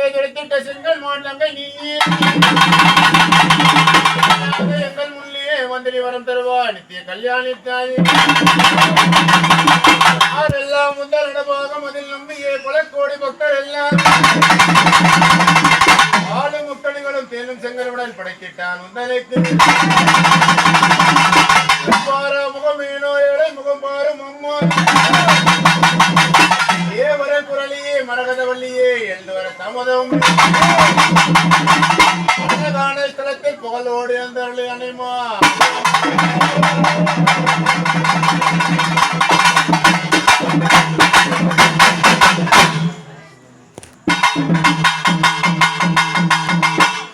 துடைத்திட்ட செங்கல் மாநிலங்கள் நீயே எங்கள் முன்னே மந்திரி வரம் தருவா நித்திய கல்யாணி தாயே யாரெல்லாம் முதல் இடபாகம் அதில் நம்பியே பல கோடி மக்கள் எல்லாம் ஆளும் முக்கணிகளும் தேனும் செங்கலுடன் படைத்திட்டான் முதலைக்கு முகமேனோ ஏழை முகம் பாரும் அம்மா ஏவர குரலியே மரகதவல்லியே என்று வர தாமதம் அன்னதான ஸ்தலத்தில் புகழோடு அந்த அணிமா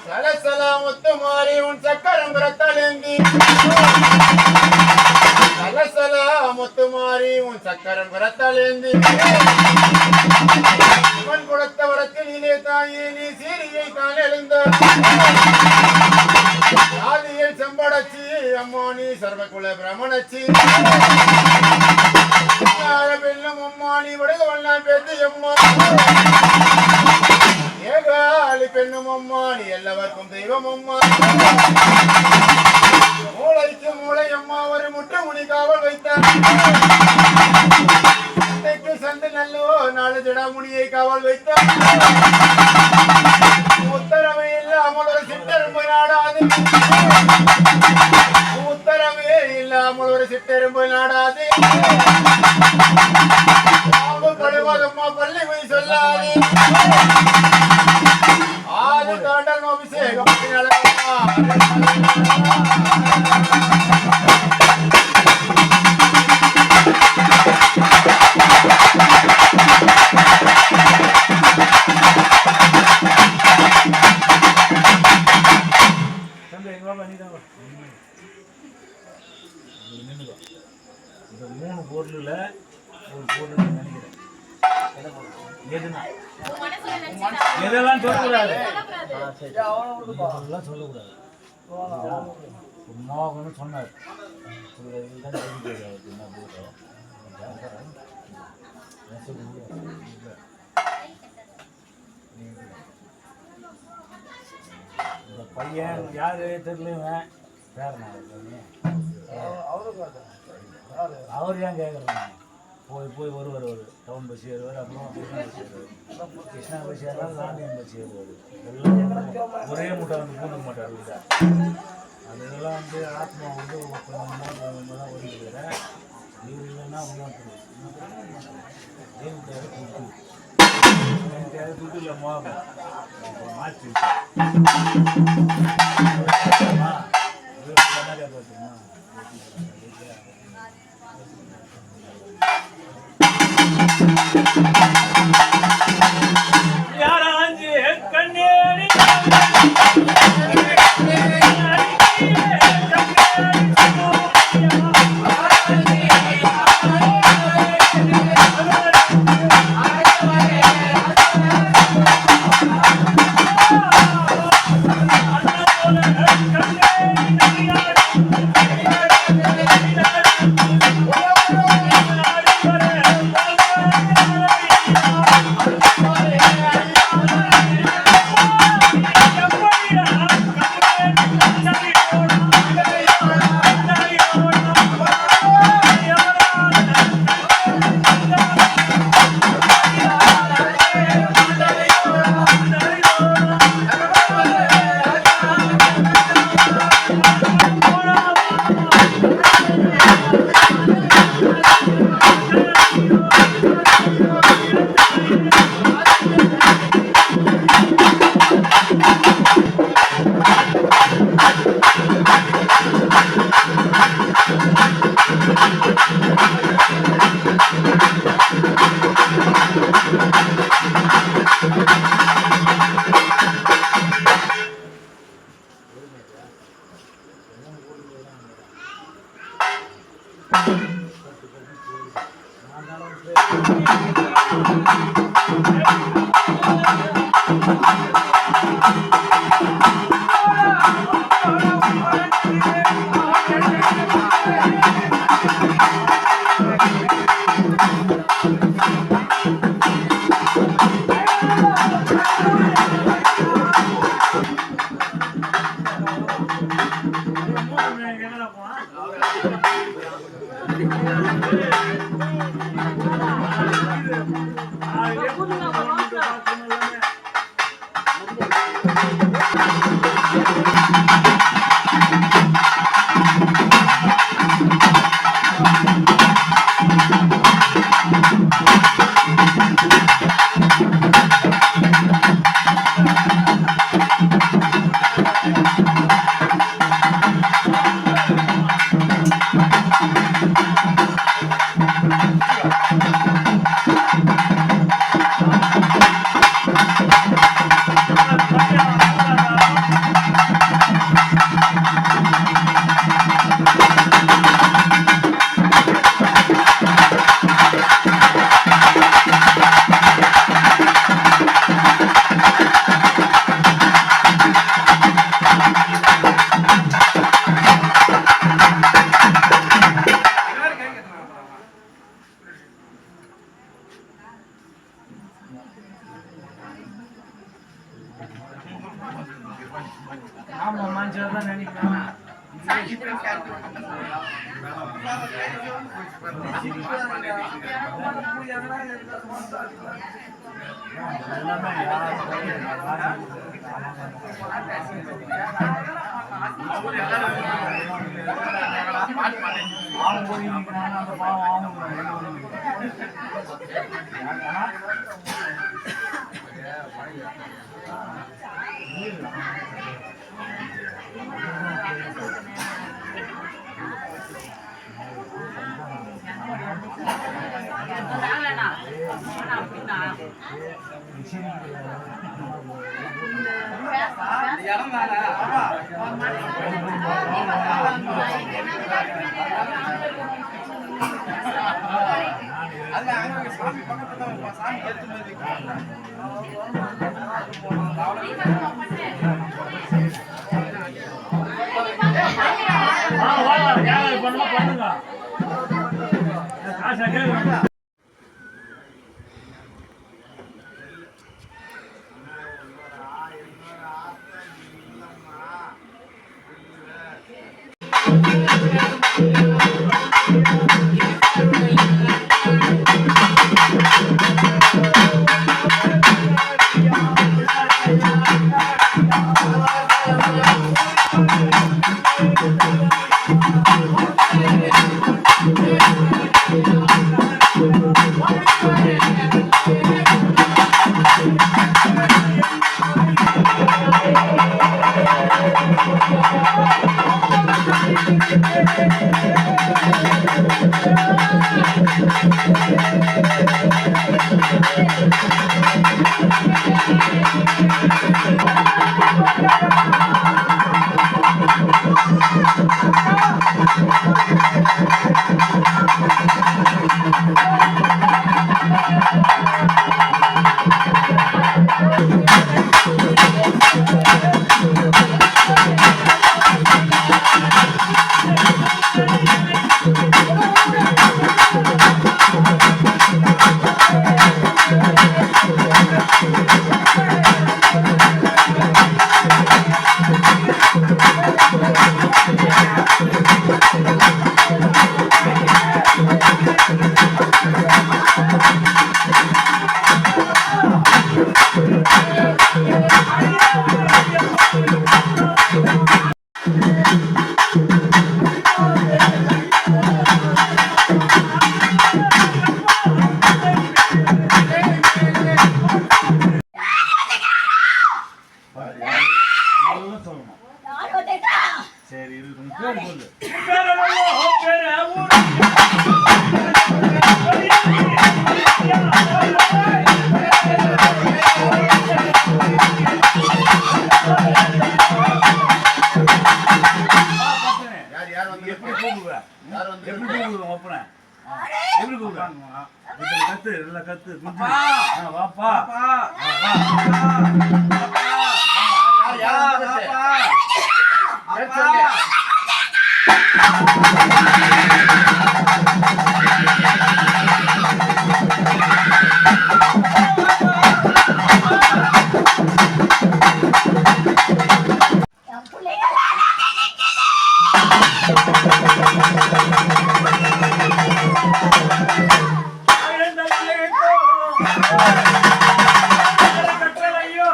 சலசலா முத்து மாறி உன் சக்கரம் புறத்தலேந்தி சலசலா முத்து மாறி உன் சக்கரம் புறத்தலேந்தி இவன் கொடுத்த வரத்திலே தாயே நீ சீரியை தான் எழுந்த ஆதியில் செம்படச்சி அம்மா நீ சர்வகுல பிரமணச்சி பெண்ணும் அம்மா நீ வடுக வண்ணான் பேத்து அம்மா ஏகாலி பெண்ணும் அம்மா நீ எல்லாருக்கும் தெய்வம் அம்மா மூளைக்கு மூளை அம்மா ஒரு முட்டு முனி காவல் வைத்தார் சந்தை நல்லோ நாலு ஜடாமுனியை காவல் வைத்தார் உத்தரவை இல்லாமல் ஒரு சிட்டெரும்பு நாடாது உத்தரவே இல்லாமல் ஒரு சிட்டெரும்பு நாடாது படுவதம்மா பள்ளி போய் சொல்லாது ஆது தாண்டல் அபிஷேகம் இந்த மூணு பொருள்ல ஒரு பொருள் நினைக்கிறேன் எதுனா எதெல்லாம் சொல்லக்கூடாது இதெல்லாம் சொல்லக்கூடாது சும்மான்னு சொன்னார் இந்த பையன் யாரு தெரியலவன் அவர் ஏன் கேட்குறாங்க போய் வருவார் ஒரு டவுன் பஸ் ஏறுவார் அப்புறம் கிருஷ்ணா பஸ் ஏறுவார் லாண்டியன் பஸ் ஏறுவார் எல்லாம் ஒரே முட்டை வந்து பூந்துக்க மாட்டார் வீட்டா அதெல்லாம் வந்து ஆத்மா வந்து கொஞ்சம் தான் ஓடிக்கிறேன் இவர் இல்லைன்னா ஒன்றும் தேவை துட்டு இல்லை மோகம் மாற்றி பார்த்தீங்கன்னா யாராஞ்சு கண்ணேரி ஆமா மனுஷன் தான் நினைக்கிறேன். சரி எப்படி கூப்பிடுவேன் ஒப்பனை எப்படி கூப்பிடுவேன் கத்து நல்லா கத்து வாப்பா கட்டளையோ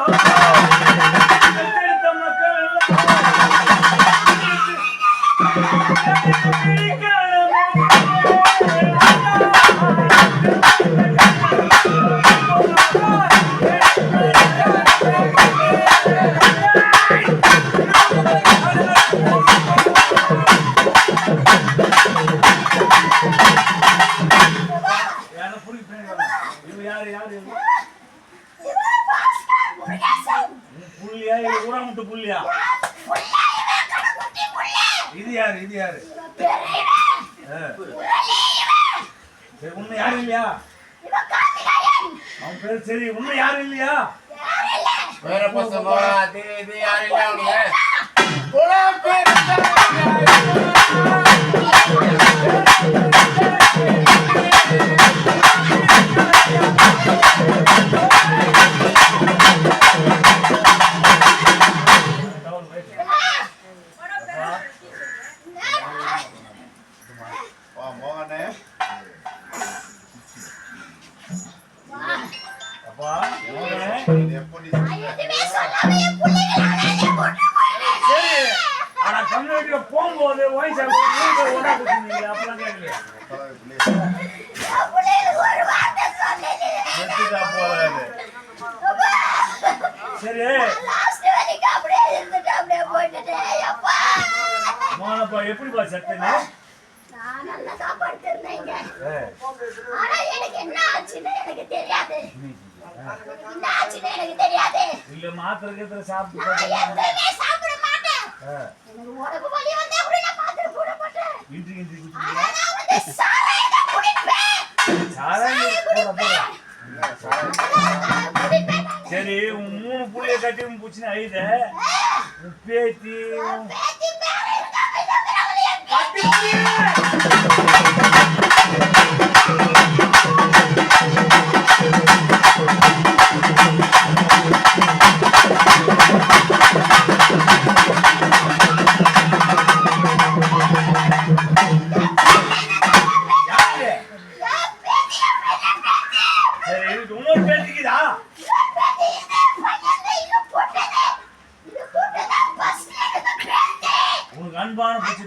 புள்ளியா இது ஊராமுட்டு புள்ளியா? இது யாரு இது யாரு? சரி உன்னை யாரும் இல்லையா? அவன் பேர் சரி உன்னை யாரும் இல்லையா? வேற பசங்க இது யாரு இல்ல உனக்கு போகும்போது வயசு ஒன்றா கொடுத்தீங்க அப்பெல்லாம் கேட்கலையா? போறாரு சரி மோனப்பா எப்படிப்பா செத்துங்க? இல்ல மாத்திரை கீத்திரை சாப்பிட்டு சரி உன் 3 புள்ளைய கட்டி பூச்சின்னு அழுத உன் பேத்தி அன்பான பிச்சு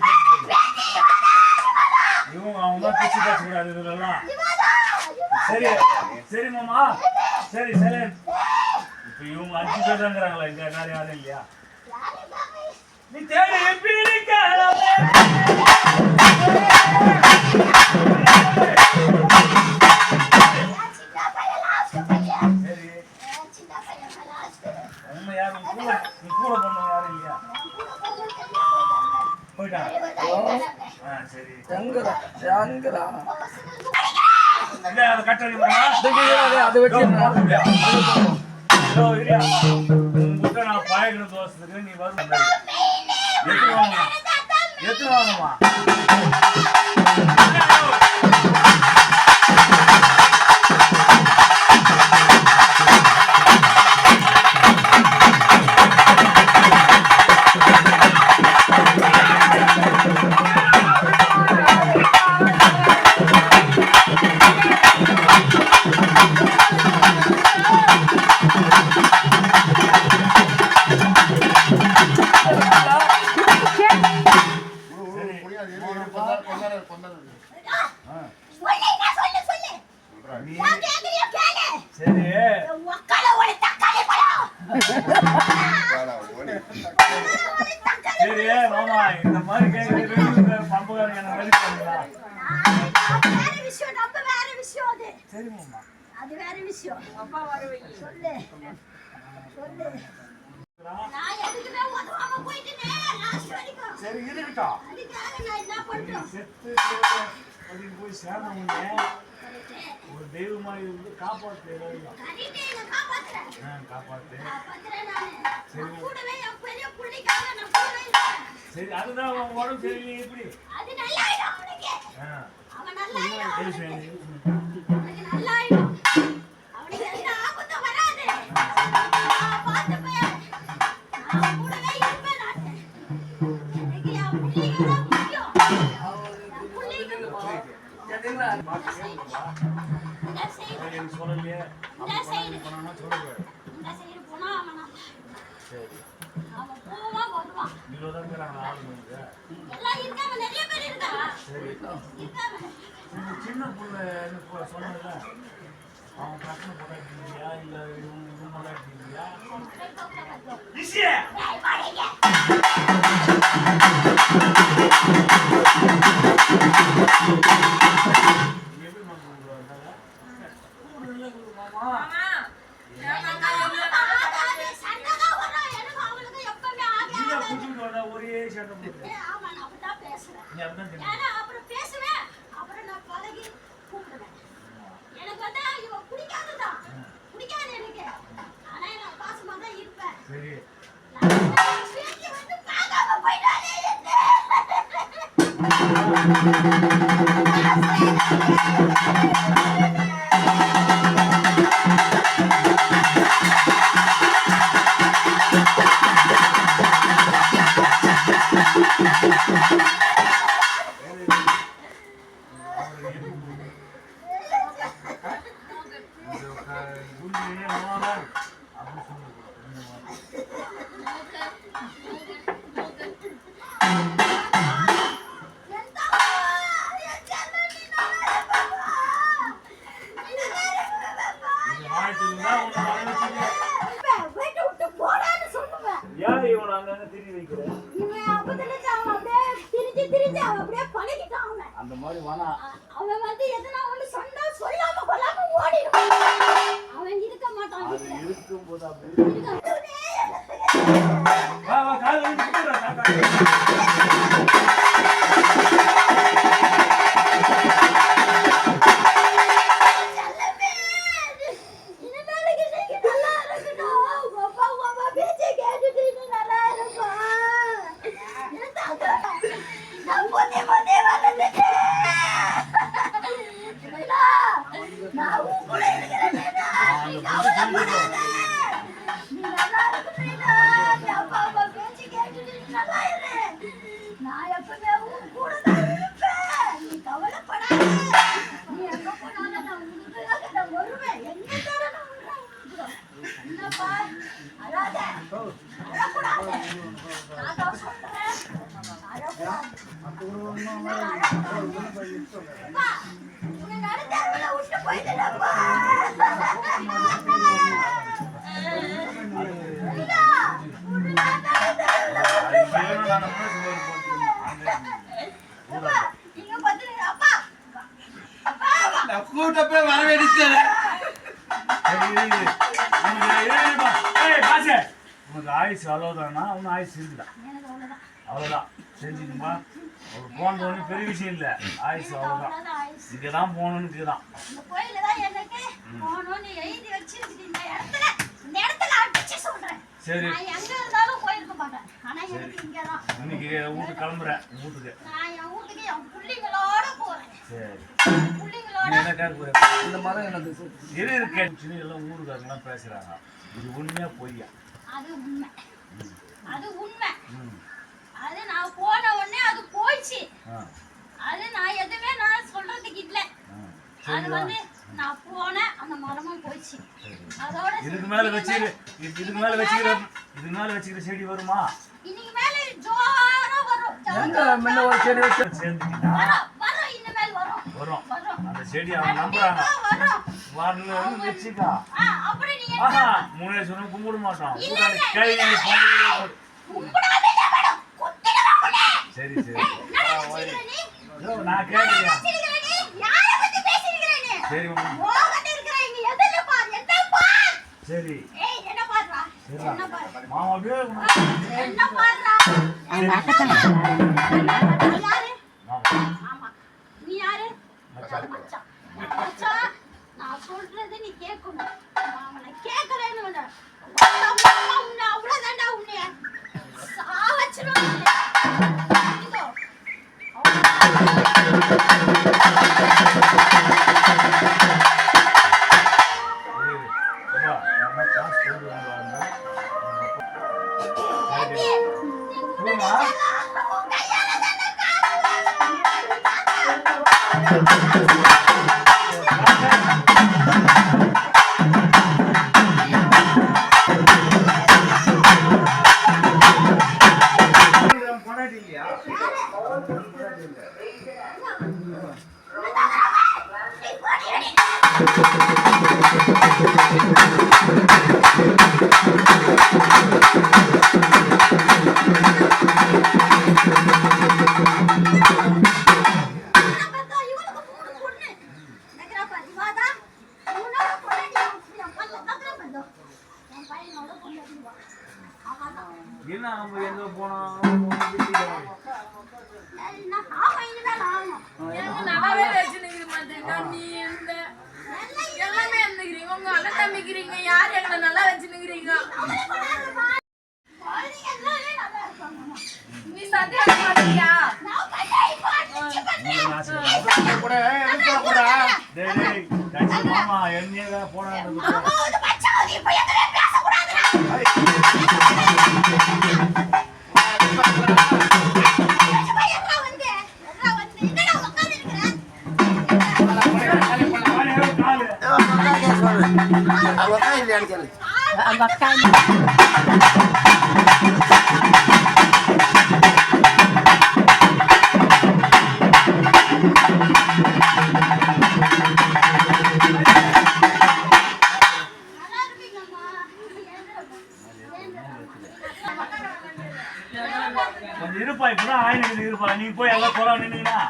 இவங்க அவங்க பிச்சு பேசக்கூடாது இதெல்லாம். சரி சரி மாமா சரி சரி இப்ப இவங்க 5 பேர் தாங்கிறாங்களா இங்க வேற யாரும் இல்லையா? நீ தேடி சரி உண்மை யாரும் கூட பண்ண யாரும் இல்லையா? சரி நான் பாயக்கிற தோசத்துக்கு நீ வரும் எத்தனை வாங்கம்மா சரி மாமா இந்த மாதிரி கேட்கறது பம்புகாரங்க என்ன மாதிரி பண்ணலாம். சரி மாமா அது வேற விஷயம். அப்பா வரவே சொல்லு சொல்லு. நான் எதுக்குமே ஓடாம போயிட்டேனே லாஸ்ட் வரைக்கும். சரி இருக்கட்டும். அதுக்காக நான் என்ன பண்றேன்? செத்து அதுக்கு போய் சேரணுங்க. ஒரு தெய்வமா இருந்து காப்பாத்துறேன். கரெக்ட்டா காப்பாத்துறேன். காப்பாத்துறேன். காப்பாத்துறேன் நானு. சரி கூடவே என் பெரிய புள்ளைக்காக நான் கூடவே இருக்கேன். சரி அதுதான் உன் உடம்பு சரியில்லை எப்படி? அது நல்லாயிடும் அவனுக்கு. அவன் நல்லாயிடும். அவனுக்கு நல்லாயிடும். அவனுக்கு எந்த ஆபத்தும் வராது. நான் பார்த்துப்பேன். நான் கூடவே இருப்பேன் நானு. எனக்கு என் புள்ளைங்க தான் முக்கியம். என் புள்ளைங்க சொல்லலையே இந்த சைடு போனா அவன் சரி அவன் போவான் வருவான். இவ்வளோதான் ஆளுங்க எல்லாம் இருக்காம நிறைய பேர் இருக்காங்க. சரி இருக்காம சின்ன பிள்ளை சொன்னதுல அவன் பிரச்சனை போட்டாட்டியா இல்லை இவங்க போட்டாட்டியா எப்படி மாமா ஆமா நான் அப்படிதான் பேசுறேன். நீ அப்படிதான் தெரியும். ஏன்னா அப்புறம் பேசுவேன், அப்புறம் நான் பழகி கூப்பிடுவேன். எனக்கு வந்து இவன் பிடிக்காதுதான், பிடிக்காது எனக்கு. ஆனா நான் பாசமா தான் இருப்பேன். சரி வீட்டுல வந்து பார்க்காம போயிட்டாலே என்ன? குண்டியே மோகன் அப்படி சொல்லு. ஏன் இவனை அங்கங்க திரி வைக்கிற? அந்த மாதிரி வேணா. அவன் வந்து எதனா ஒண்ணு சொன்னா சொல்லாம கொள்ளாம ஓடிடும். அவன் இருக்க மாட்டான். அது இருக்கும் போது அப்படி வா வா கால் வந்து குடுறா காக்கா. நான் எப்பவுமே உன் கூட தான் இருப்பேன். நீ கவலைப்படாத. நீ எங்க போனாலும் நான் உனக்காக நான் வருவேன். எங்க இருந்தாலும் நான் வருவேன். என்னப்பா அழாத, அழக்கூடாது. நான் தான் சொல்றேன், அழக்கூடாது. அப்பா, உன்னை நடுத்தெருவுல விட்டு போயிட்டேனப்பா. கூட்டப்பே வரவேடிச்சேன். உனக்கு ஆயுசு அவ்வளோதானா? அவனு ஆயுசு இருக்குதா? அவ்வளோதான் செஞ்சுக்குமா. ஒரு போனது பெரிய விஷயம் இல்லை. ஆயுசு அவ்வளோதான். இங்கே தான் போகணுன்னு இருக்குதான். சரி இன்னைக்கு வீட்டுக்கு கிளம்புறேன். வீட்டுக்கு சரி நீ என்ன கேட்க போற? இந்த மரம் எனக்கு எது இருக்கு எல்லாம் ஊருக்காரங்களாம் பேசுறாங்க. இது உண்மையா பொய்யா? அது உண்மை, அது உண்மை. அது நான் போன உடனே அது போயிடுச்சு. அது நான் எதுவுமே நான் சொல்றதுக்கு இல்ல. அது வந்து நான் போனேன், அந்த மரமும் போயிடுச்சு. அதோட இதுக்கு மேல வச்சுக்கிற செடி வருமா? இன்னைக்கு மேல ஜோரா வரும். முன்ன ஒரு செடி வச்சு சேர்ந்துட்டீங்க. வரும் இனிமேல் வரும். அந்த செடி அவங்க நம்புறாங்க. வரலன்னு வச்சுக்கா. அப்படி நீங்க மூணே சொன்ன கும்பிட மாட்டோம். சரி சரி நான் கேட்கலையா? சரி சரி மாமா அப்படியே நீ யாரு? நான் சொல்றது நீ கேட்கணும். அவனை கேட்கலன்னு அவ்வளவுதான்டா உன்னைய சாவச்சிருவாங்க. என்ன நம்ம எங்க போனோம் நான் ஆமா இதுதான் ஆமா எனக்கு நல்லாவே வச்சுனுக்குது மாட்டேங்க நீ இந்த எல்லாமே இருந்துக்கிறீங்க உங்க அண்ணன் தம்பிக்கிறீங்க யார் எங்களை நல்லா வச்சுனுக்கிறீங்க குழந்தைங்க எல்லாமே நல்லா இருப்பாங்க நீ சத்தியம் மாட்டியா நான் கட்டாய் பாட்டு கூட எதுக்கு கூட டேய் டேய் கட்சி மாமா என்னைய போனாங்க அம்மா வந்து பச்சாவதி இப்ப எதுமே பேச கூடாதுடா கொஞ்சம் இருப்பா இப்பதான் ஆயிரம் இருப்பா நீ போய் எல்லாம் தொலை நின்னுங்கண்ணா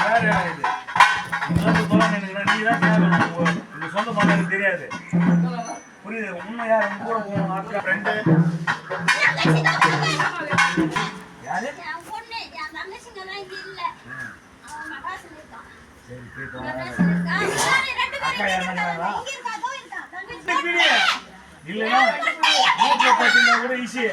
வேற இது தொலை நின்னுங்கண்ணா நீ தான் தேவை இந்த சொந்த பண்ண எனக்கு தெரியாது புரியுது இன்னும் யார் உங்க கூட போகணும் ஆட்கள் ஃப்ரெண்டு யாரு சரி போயிட்டு இல்லைன்னா வீட்டில் பார்த்தீங்கன்னா கூட ஈஸி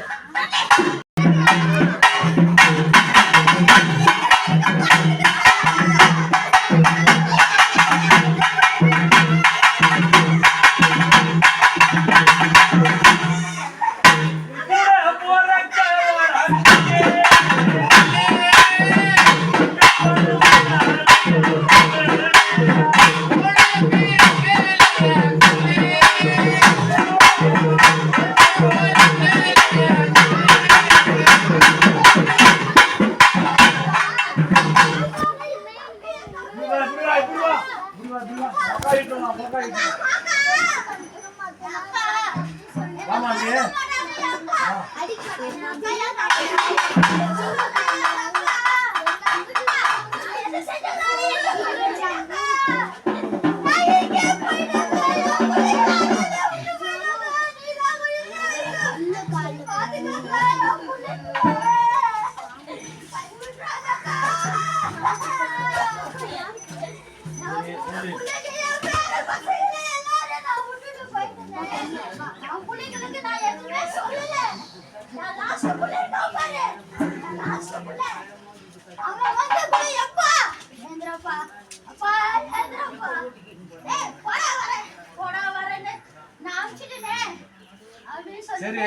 சரி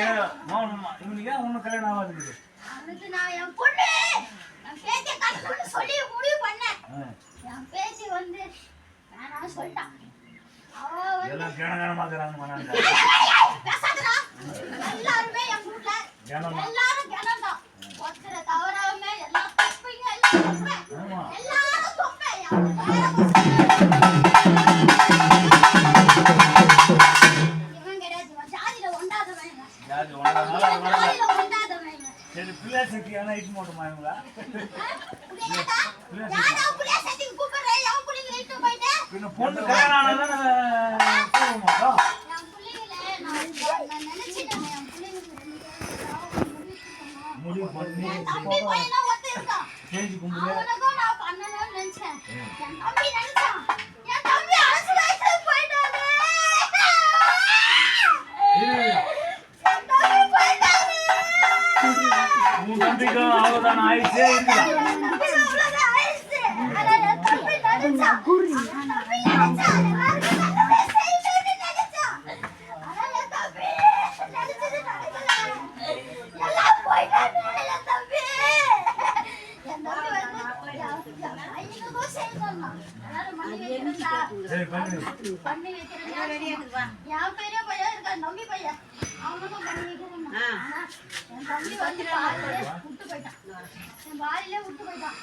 இவனுக்கு ஏன் ஒன்றும் கல்யாணம் ஆகாது நான் என் பொண்ணு என் பேத்தியை கட்டணும்னு சொல்லி முடிவு பண்ணேன் என் பேத்தி வந்து நான் சொல்லிட்டான் எல்லாம் கிணமாக்குறாங்க பேசாதடா எல்லாருமே என் வீட்ல எல்லாரும் கிணம்தான் ஒருத்தரை தவறாம எல்லாம் தப்புங்க எல்லாரும் தொப்பேன் இவன் கிடையாது ஜாதியில ஒண்டாதவன் சரி பிள்ளை சக்தி ஆனால் இட்டு மாட்டோமா இவங்களா பின்ன பொண்ணு கல்யாணம் ஆனால் போக மாட்டோம் முடிவு பண்ணி கேஜி கும்பிடு உன் தம்பிக்கும் அவ்வளோதான் ஆயிடுச்சே இருக்குதான் சரி பண்ணி என் பெரிய பையன் இருக்கான் தம்பி பையன் அவனுக்கும் பண்ணி வைக்கிறேன் என் தம்பி வந்து பாலிலே விட்டு போயிட்டான் என் பாலிலே விட்டு போயிட்டான்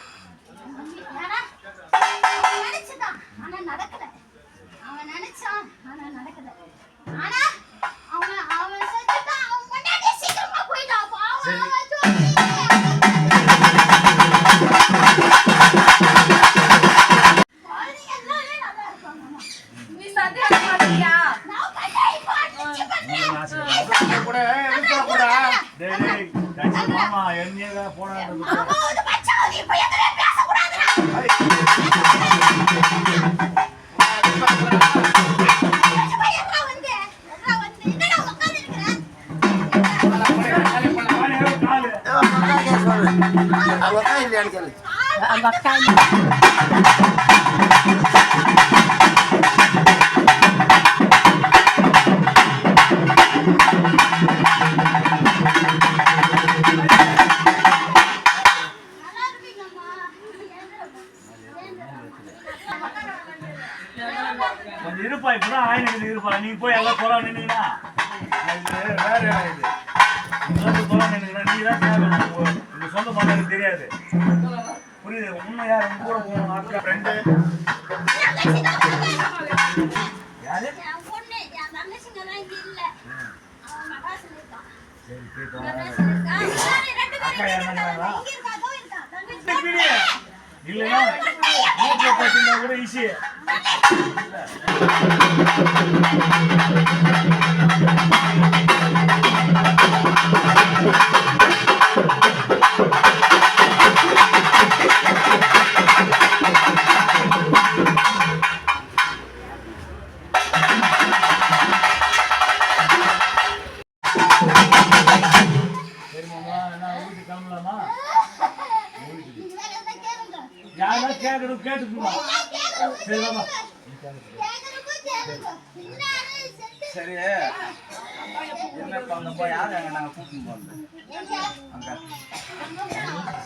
நினைச்சுதான் ஆனா நடக்கல அவன் நினைச்சான் ஆனா நடக்கல ஆனா அவன் அவன் செஞ்சுட்டான் அவன் முன்னாடியே சீக்கிரமா போயிட்டான் பாவம் அவன் நீ சத்தியம் மாட்டியா கூட எதுக்கு கூட டேய் டேய் கட்சி மாமா என்னைய போனாங்க மாமாவது மச்சாவது இப்ப எதுவே பேசக்கூடாதுடா. எட்ரா வந்து என்னடா உட்கார்ந்து இருக்கற? நல்லா இருக்கீங்கம்மா. கொஞ்சம் இருப்பா இப்பதான் ஆயிரம் இருப்பா நீ போய் எல்லாம் போறா நின்னுங்கண்ணா வேற இது போறா நின்னுங்கண்ணா நீ தான் தேவை உங்க சொந்த பண்ணது தெரியாது புரியுது உண்மை யார் உங்க கூட போகணும் ஆட்கள் ஃப்ரெண்டு யாரு என் பொண்ணு என் தங்கச்சிங்கெல்லாம் இங்க இல்ல. அவன் மெட்ராஸ்ல இருக்கான். சரி போயிட்டு மெட்ராஸ்ல இருக்கான். எல்லாரும் ரெண்டு அக்கா பேரும் யாருன்னாங்களா? இங்க இருக்கா, அதோ இருக்கா. தங்கச்சி இல்லைன்னா வீட்டுல பார்த்தீங்கன்னா கூட ஈஸி சரி மாமா என்ன வீட்டுக்கு கிளம்பலாமா நீங்க வேற எதனா கேளுங்க. யாரெல்லாம் கேட்கணும் கேட்டுக்குமா சரி மாமா கேக்குறப்ப கேளுங்க. இன்னாரு செத்து சரி என்னப்பா அந்த போய் யார் அங்கே நாங்கள் கூட்டின்னு போனோம் எங்க? அங்கே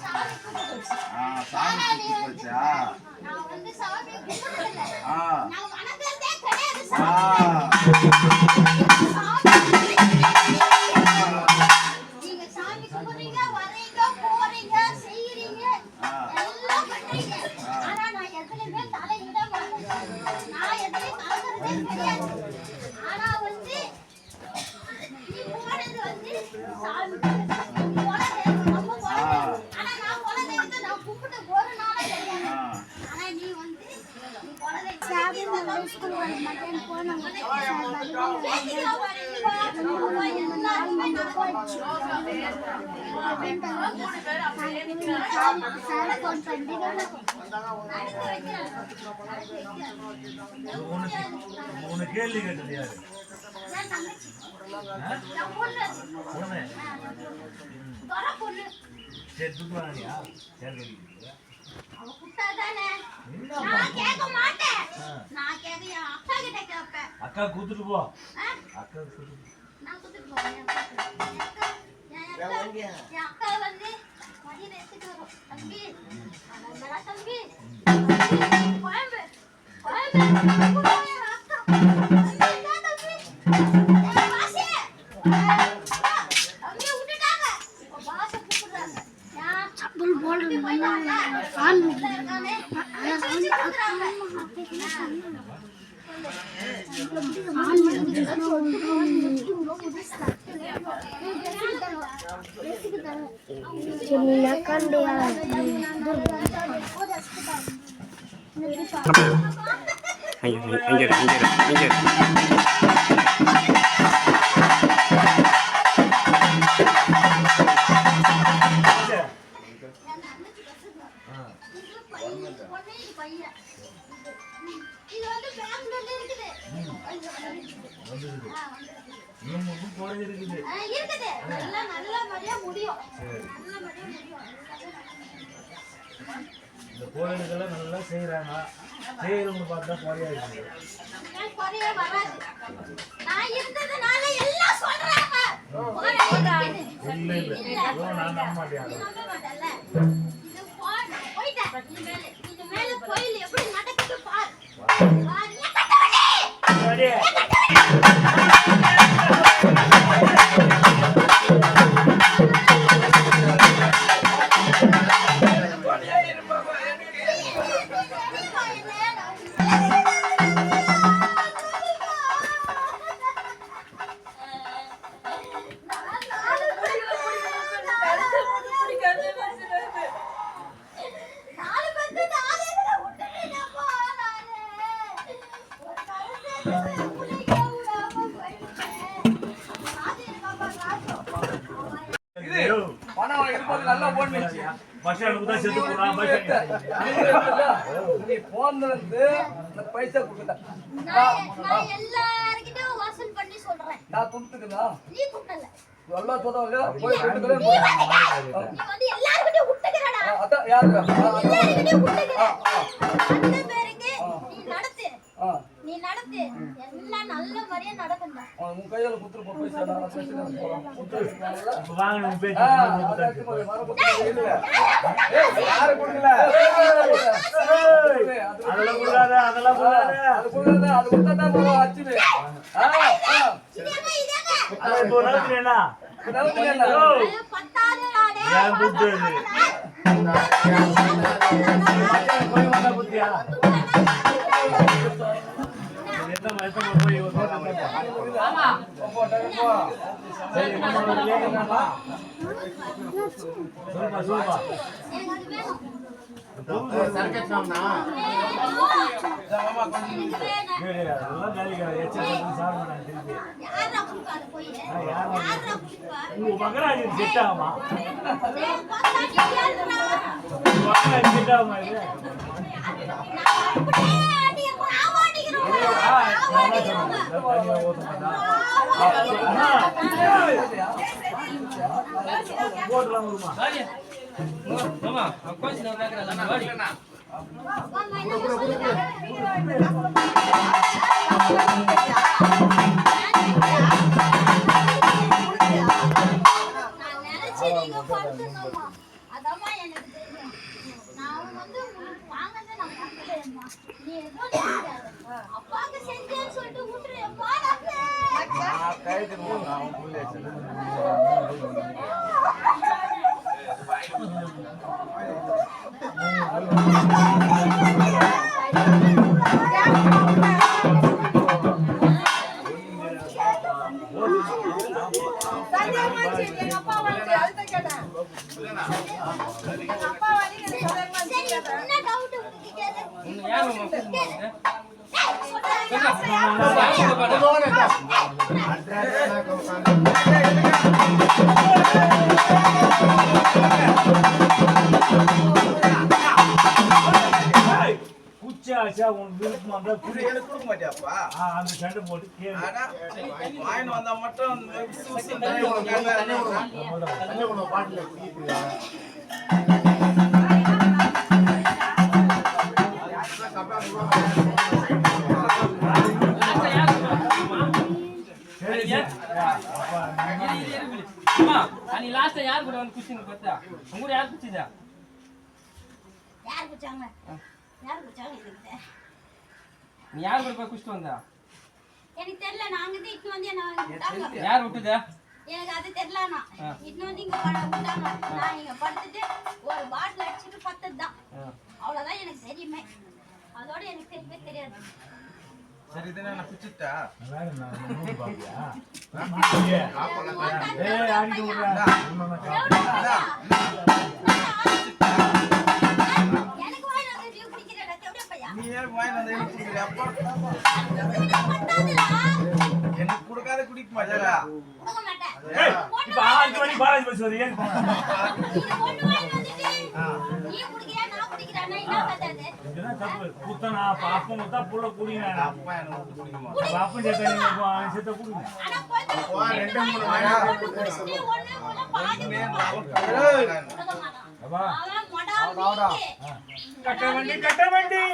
சாமி கும்பிட்டு. சாமி கூட்டி போச்சா நான் வந்து சாமி கும்பிடுறதில்ல. ஆ நான் வணங்குறதே கிடையாது ஆ நீங்க சாமி கும்பிடுறீங்க, வரீங்க, போறீங்க, செய்யறீங்க, எல்லாம் பண்றீங்க. ஆனா நான் எதுலயுமே தலையிட மாட்டேன். நான் எதுலயும் கலந்துறதே கிடையாது. ஆனா வந்து நீ போனது வந்து சாமி நீ போனது நம்ம போனது. ஆனா நான் போனதை வந்து நான் கும்பிட்டு ஒரு நாளே கிடையாது. ஆனா நீ வந்து நீ போனதை சாமி ஸ்கூல் வந்து போனோம். கேக்குதா பாரு இங்க வா. எல்லாருமே நான் போயிடுச்சு. உனக்கு கேள்வி கேட்டது யாரு பொண்ணு சரி துப்புறானியா சரி அக்கா கூத்துட்டு போ அக்கா கூத்துட்டு இந்த கோயிலுக்கெல்லாம் நல்லா செய்யறாங்க செய்யறவங்க பார்த்தா குறையா இருக்குது இல்ல இல்ல நான் நம்ப மாட்டேன் போது நல்லா ஓடுனுச்சு. பஸ் ஸ்டாண்டுக்கு தான் செத்து போறான் பஸ் நீ போன்ல இருந்து இந்த பைசா கொடுத்தா நான் எல்லார்கிட்டயும் வசூல் பண்ணி சொல்றேன். நான் கொடுத்துக்கனா நீ குட்டல. நல்லா சொல்றல போய் கொடுக்கல. நீ வந்து எல்லார்கிட்டயும் குட்டறடா. அத யாரு எல்லார்கிட்டயும் குட்டற. அந்த பேருக்கு நீ நடத்து எல்லாம் நல்ல மாதிரியா நடக்கும்டா. உன் கையில குத்துற பைசா நான் பேசுறேன் போறோம். இப்ப வாங்க நம்ம பேசி யாரு கொடுக்கல அதெல்லாம் கூடாது அதெல்லாம் கூடாது அது கொடுக்கல அது கொடுத்தா போறோம் அச்சுது இதேங்க அது இப்போ நடக்குறேனா அது பத்தாதடா. ஏன் குத்துறது போய் வந்தா குத்தியா எத்தனை போய் ஆமா சரி சொல்லுப்பா சொல்லுப்பா எனக்கு அது வேணும். சரக்கட்னா எனக்கு வேணும். அதெல்லாம் காலிக்க எச்சரிக்கை சாப்பிடுறாங்க திருப்பி யாரா குடுக்காத போய் யாரா குடுப்பா? உங்க மகராஜி செட் ஆகுமா டேய் பத்தாடி யாரா? உங்க மகராஜி செட் ஆகுமா இது நான் அப்படியே அடிக்கிறேன். தனியா ஓட்ட மாட்டா போட்டலாம் வருமா மாமா கோச் நான் கேக்குறேன் நான் வாடி அப்பாக்கு செஞ்சேன்னு சொல்லிட்டு விட்டுருப்பா. குச்சாச்சா உன் விருப்பமா இருந்தா குடி கொடுக்க மாட்டியாப்பா அந்த சண்டை போட்டு கேளு வாயின் வந்தா மட்டும் பாட்டில குடிக்கிறீங்க நீ லாஸ்ட் யார் கூட வந்து குச்சிங்க பார்த்தா உங்க கூட யார் குச்சிதா யார் குச்சாங்க? யார் குச்சாங்க எனக்கு நீ யார் கூட போய் குச்சிட்டு வந்தா எனக்கு தெரியல. நாங்க தான் இட்டு வந்து என்ன யார் விட்டுதா எனக்கு அது தெரியலண்ணா. இட்டு வந்து இங்க விட்டாங்க. நான் இங்க படுத்துட்டு ஒரு பாட்டில் அடிச்சுட்டு பத்ததுதான். அவ்வளவுதான் எனக்கு தெரியுமே. அதோட எனக்கு தெரியவே தெரியாது. சரி இதுனா நான் குச்சிட்டா பாப்பியா எனக்கு வாயில வந்து குடிக்கிறேன். எப்படி பையா? நீ ஏன் வாயின் வந்தா எனக்கு குடிக்கிறியாப்பா பத்தாதுடா. எனக்கு கொடுக்காத குடிக்க மாட்டேடா கொடுக்க மாட்டேன். இப்ப 5 மணி பாலாஜி பஸ் வருது ஏன் இது ஒண்ணு வாயில வந்துட்டு நீ குடிக்கிறியா நான் குடிக்கிறேன்னா என்ன பத்தாது? இதுதான் தப்பு குத்தனா அப்பா முத்தா புள்ள குடிங்க அப்பா எனக்கு குடிக்க மாட்டேன் அப்பன் சேர்த்த நீங்க சேர்த்த குடிங்க ஆனா கொஞ்சம் 2-3 வாயா குடிச்சிட்டு ஒண்ணு போல பாதி கொடுக்க மாட்டான். அப்பா அவன் மொடா மீக்கு. கட்ட வண்டி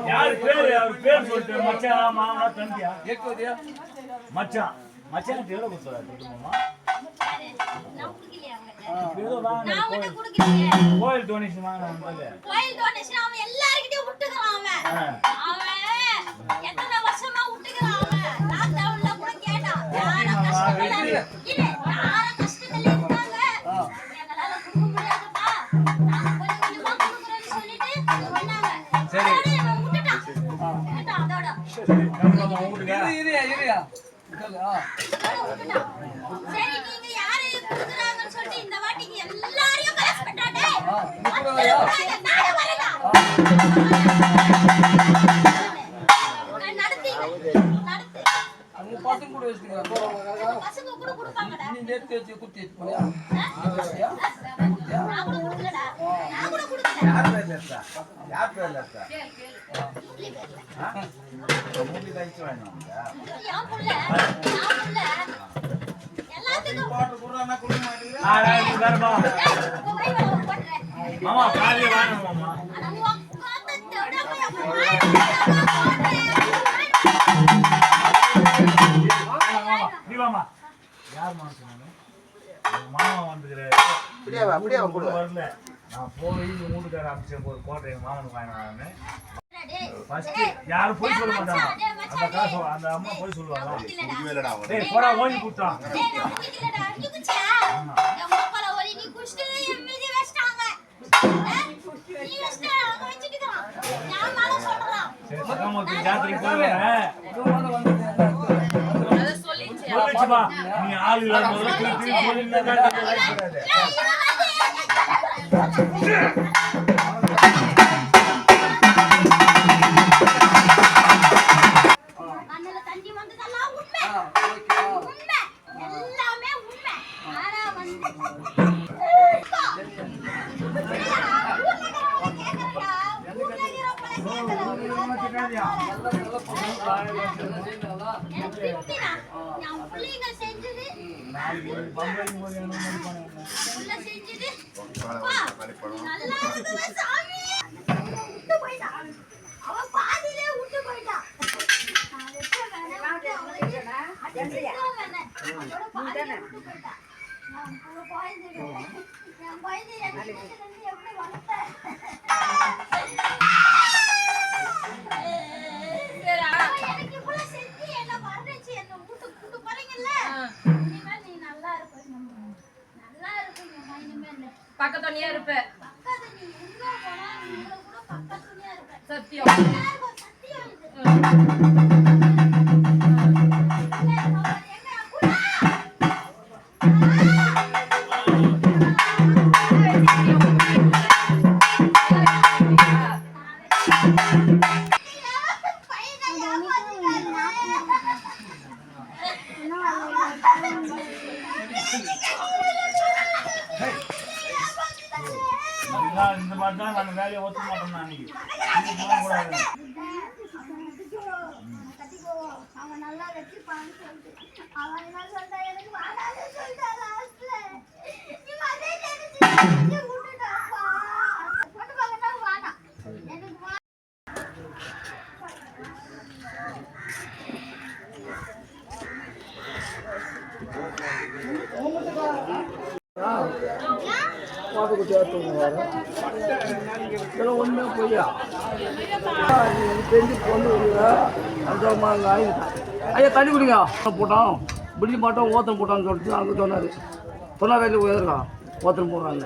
யார் பேர் சொல்லிட்டு மச்சான் மாமா தம்பியா கேக்குதியா மச்சான் மச்சான் எவ்வளவு கொடுத்தாரு குடும்பமா நான் குடிக்கலையா அவங்கிட்ட? ஏதோ வாங்க நான் அவங்கிட்ட குடிக்கலையே. கோயில் டொனேஷன் வாங்க கோயில் டொனேஷன் அவன் எல்லார்கிட்டயும் விட்டுக்கிறான் அவன். அவன் எத்தனை வருஷமா விட்டுக்கிறான் அவன். லாக்டவுன்ல கூட கேட்டான். யாரும் கஷ்டத்துல யாரும் கஷ்டத்துல இருக்காங்க. எங்களால கொடுக்க முடியாதுப்பா. நாங்க கொஞ்சம் கொஞ்சமா கொடுக்குறோம்னு சொல்லிட்டு சொன்னாங்க. அதோட இவன் விட்டுட்டான். அதோட இரியா அதோட விட்டுட்டான். சரி நீங்க யாரு கொடுக்குறாங்கன்னு சொல்லிட்டு இந்த வாட்டிக்கு எல்லாரையும் கலெக்ட் பண்றானே. நானே வரேன். எடுத்து வச்சு குத்தி போயா நான் கூட கொடுக்கலடா. நான் கூட கொடுக்கல. யார் பேர்ல இருக்கா? யார் பேர்ல இருக்கா? மூலி தைச்சு வேணும். என் புள்ள. எல்லாத்துக்கும் போட்டு குடுறானா குடுக்க மாட்டீங்க. நீ வேறமா போடுறேன். மாமா காலையில வாங்க மாமா ஆனா உட்கார்ந்து தொடவே நீ வாமா யார் மாமா சொன்னாங்க மாமா வந்துக்கிறாரு அப்படியே வரல நான் போய் வீட்டுக்கார அமைச்சர் ஒரு கோட்டை எங்க மாமனுக்கு வாங்கினாங்க ஃபர்ஸ்ட் யாரும் போய் சொல்ல மாட்டாங்க அந்த காசு அந்த அம்மா போய் சொல்லுவாங்க டேய் போடா ஓடி குடுத்தான் டேய் நான் குடிக்கலடா. நீ குடிச்சா? என் மொக்கல ஒரே நீ குடிச்சிட்டு என் மீதி வச்சிட்டாங்க. நீ வச்சிட்ட அவங்க வச்சிட்டுதான். நான் மேல சொல்றேன். சரி சகமூர்த்தி ஜாத்திரைக்கு போறேன் அதை சொல்லிச்சு சொல்லுச்சுப்பா நீ ஆள் இல்லாத முதல்ல திருப்பி சொல்லிட்டு கண்ணுல தண்ணி வந்ததெல்லாம் உண்மை. உண்மை. எல்லாமே உண்மை. ஆனா வந்து பிள்ளைங்க செஞ்சது உள்ள செஞ்சது நல்லா இருக்குல்ல சாமி. விட்டு போயிட்டான். அவன் பாதியிலே விட்டு போயிட்டான். நான் வெச்ச வேணாம் விட்டு அவளுக்கு வேணாம். அதோட பாதியிலே விட்டு போயிட்டான். நான் குழந்தைங்க என் குழந்தை எப்படி வளர்த்தேன். எனக்கு இவ்வளவு செஞ்சு என்ன வரவச்சு என்ன வீட்டுக்கு கூட்டு போறீங்கல்ல, இனிமேல் நீ நல்லா இருப்ப. நல்லா இருப்பீங்க இனிமேல். பக்கத்தோடயே இருப்ப பக்கத்து நீ எங்க போனா நீ இவ்வளவு கூட பக்கத்துலயே இருப்ப. சத்தியம் சத்தியம் இது. இந்த மாதிரி தான் நான் வேலையை ஒத்துக்க மாட்டோம் அன்னைக்கு கூடாது அவன் நல்லா வச்சுப்பான்னு சொல்லிட்டு அவன் என்ன சொல்லிட்டா எனக்கு வாடான்னு சொல்லிட்டா லாஸ்ட்ல. நீ அதே தெரிஞ்சு விட்டுட்டாப்பா. பொண்ணு பார்க்கறதா வாடாம் எனக்கு வா. பாட்டுக்கு சேர்த்துவாரு இதெல்லாம் ஒன்றுமே பொய்யா தெரிஞ்சு பொண்ணு அந்த ஐயா தண்ணி குடிங்க போட்டோம் பில்லி மாட்டோம் ஓத்தம் போட்டான்னு சொல்லிட்டு அங்கே சொன்னார் சொன்னார் வெளியே உயர்றான் ஓத்தம் போடுறாங்க